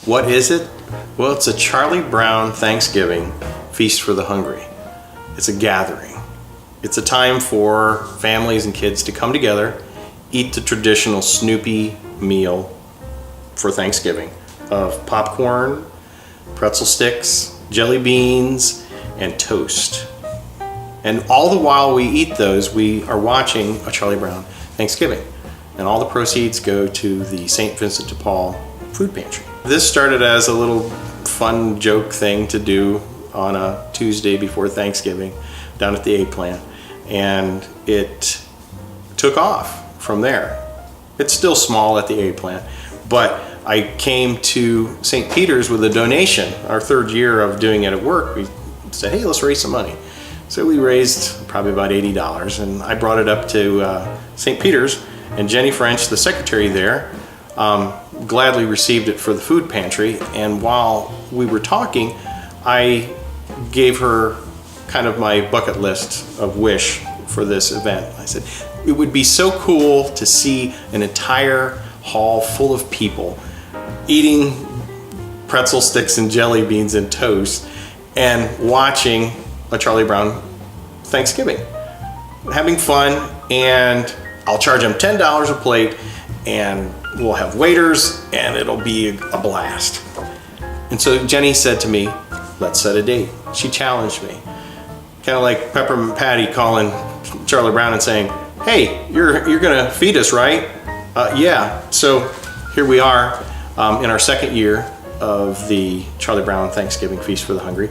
What is it? Well, it's a Charlie Brown Thanksgiving Feast for the Hungry. It's a gathering. It's a time for families and kids to come together, eat the traditional Snoopy meal for Thanksgiving of popcorn, pretzel sticks, jelly beans, and toast. And all the while we eat those, we are watching a Charlie Brown Thanksgiving. And all the proceeds go to the St. Vincent DePaul Food Pantry. This started as a little fun joke thing to do on a Tuesday before Thanksgiving down at the A plant. And it took off from there. It's still small at the A plant, but I came to St. Peter's with a donation. Our third year of doing it at work, we said, hey, let's raise some money. So we raised probably about $80, and I brought it up to St. Peter's, and Jenny French, the secretary there, gladly received it for the food pantry. And while we were talking, I gave her kind of my bucket list of wish for this event. I said, it would be so cool to see an entire hall full of people eating pretzel sticks and jelly beans and toast and watching a Charlie Brown Thanksgiving, having fun, and I'll charge them $10 a plate, and we'll have waiters, and it'll be a blast. And so Jenny said to me, let's set a date. She challenged me, kind of like Peppermint Patty calling Charlie Brown and saying, hey, you're gonna feed us, right? Yeah. So here we are in our second year of the Charlie Brown Thanksgiving Feast for the Hungry.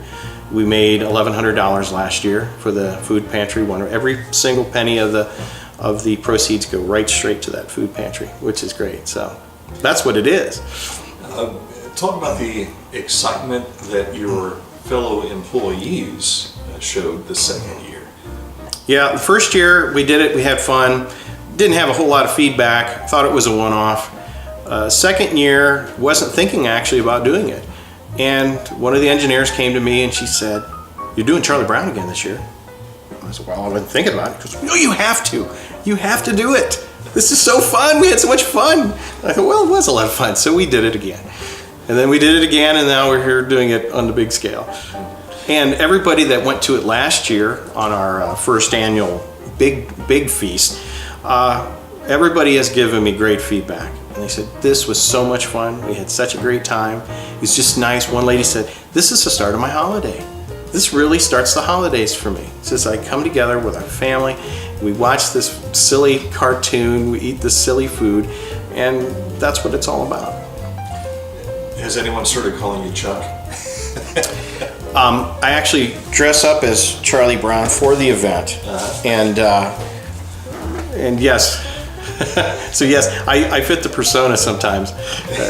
We made $1,100 last year for the food pantry. Every single penny of the proceeds go right straight to that food pantry, which is great. So that's what it is. Talk about the excitement that your fellow employees showed the second year. Yeah, the first year we did it, we had fun. Didn't have a whole lot of feedback, thought it was a one-off. Second year, wasn't thinking actually about doing it. And one of the engineers came to me and she said, you're doing Charlie Brown again this year. I said, well, I've been thinking about it. She goes, no, you have to. You have to do it. This is so fun. We had so much fun. And I thought, well, it was a lot of fun. So we did it again. And then we did it again, and now we're here doing it on the big scale. And everybody that went to it last year on our first annual big feast, everybody has given me great feedback. And they said, this was so much fun. We had such a great time. It was just nice. One lady said, this is the start of my holiday. This really starts the holidays for me. It's just I come together with our family, we watch this silly cartoon, we eat this silly food, and that's what it's all about. Has anyone started calling you Chuck? I actually dress up as Charlie Brown for the event. And yes, so yes, I fit the persona sometimes,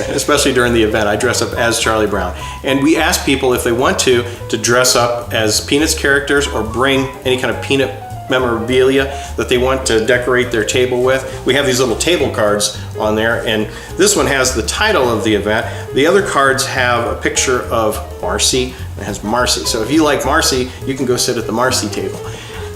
especially during the event. I dress up as Charlie Brown. And we ask people if they want to dress up as Peanuts characters or bring any kind of Peanut memorabilia that they want to decorate their table with. We have these little table cards on there, and this one has the title of the event. The other cards have a picture of Marcy. It has Marcy. So if you like Marcy, you can go sit at the Marcy table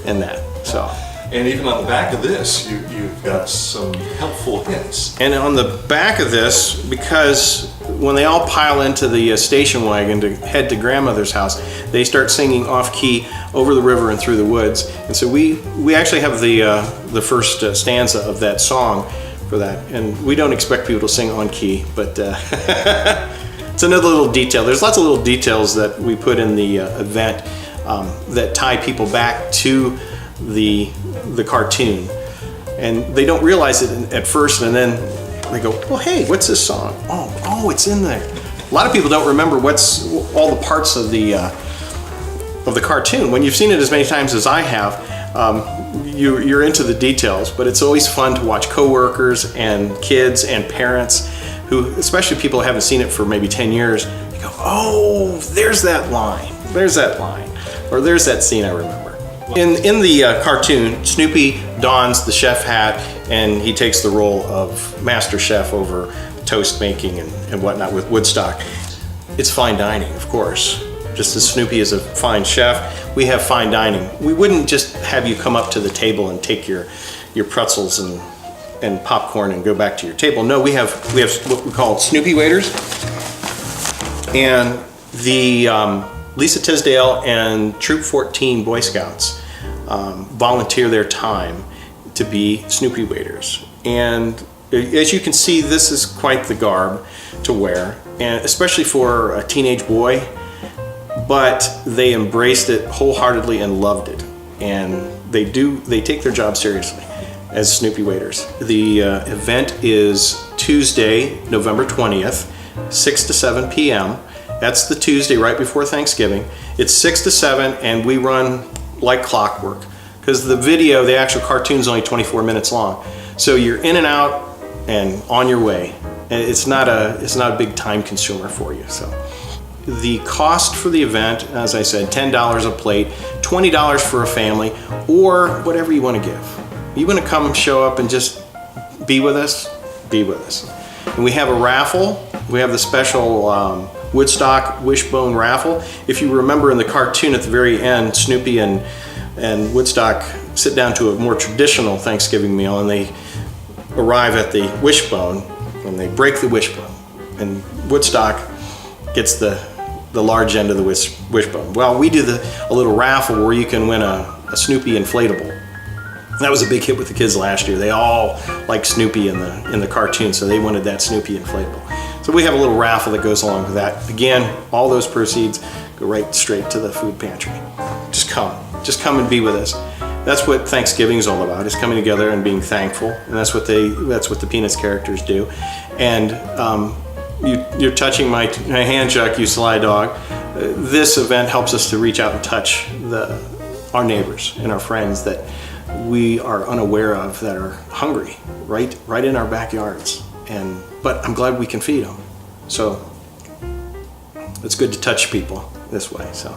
and that. So. And even on the back of this, you've got some helpful hints. And on the back of this, because when they all pile into the station wagon to head to grandmother's house, they start singing off key over the river and through the woods. And so we actually have the first stanza of that song for that. And we don't expect people to sing on key, but it's another little detail. There's lots of little details that we put in the event that tie people back to the cartoon, and they don't realize it at first, and then they go, well, hey, what's this song? Oh, it's in there. A lot of people don't remember what's all the parts of the cartoon. When you've seen it as many times as I have, you're into the details, but it's always fun to watch coworkers and kids and parents who, especially people who haven't seen it for maybe 10 years, they go, oh, there's that line, or there's that scene I remember. In the cartoon, Snoopy dons the chef hat and he takes the role of master chef over toast making and whatnot with Woodstock. It's fine dining, of course. Just as Snoopy is a fine chef, we have fine dining. We wouldn't just have you come up to the table and take your pretzels and popcorn and go back to your table. No, we have what we call Snoopy waiters. And the Lisa Tisdale and Troop 14 Boy Scouts volunteer their time to be Snoopy waiters. And as you can see, this is quite the garb to wear, and especially for a teenage boy, but they embraced it wholeheartedly and loved it. And they take their job seriously as Snoopy waiters. The event is Tuesday, November 20th, 6 to 7 p.m. That's the Tuesday right before Thanksgiving. It's 6 to 7, and we run like clockwork because the actual cartoon's only 24 minutes long. So you're in and out and on your way. And it's not a big time consumer for you. So the cost for the event, as I said, $10 a plate, $20 for a family, or whatever you want to give. You want to come show up and just be with us? Be with us. And we have a raffle. We have the special Woodstock Wishbone raffle. If you remember in the cartoon at the very end, Snoopy and Woodstock sit down to a more traditional Thanksgiving meal, and they arrive at the wishbone and they break the wishbone, and Woodstock gets the large end of the wishbone. Well, we do a little raffle where you can win a Snoopy inflatable. That was a big hit with the kids last year. They all like Snoopy in the cartoon, so they wanted that Snoopy inflatable. So we have a little raffle that goes along with that. Again, all those proceeds go right straight to the food pantry. Just come and be with us. That's what Thanksgiving is all about, is coming together and being thankful. And that's what the Peanuts characters do. And you're touching my hand, Chuck, you sly dog. This event helps us to reach out and touch our neighbors and our friends that we are unaware of, that are hungry right in our backyards. But I'm glad we can feed them. So it's good to touch people this way. So.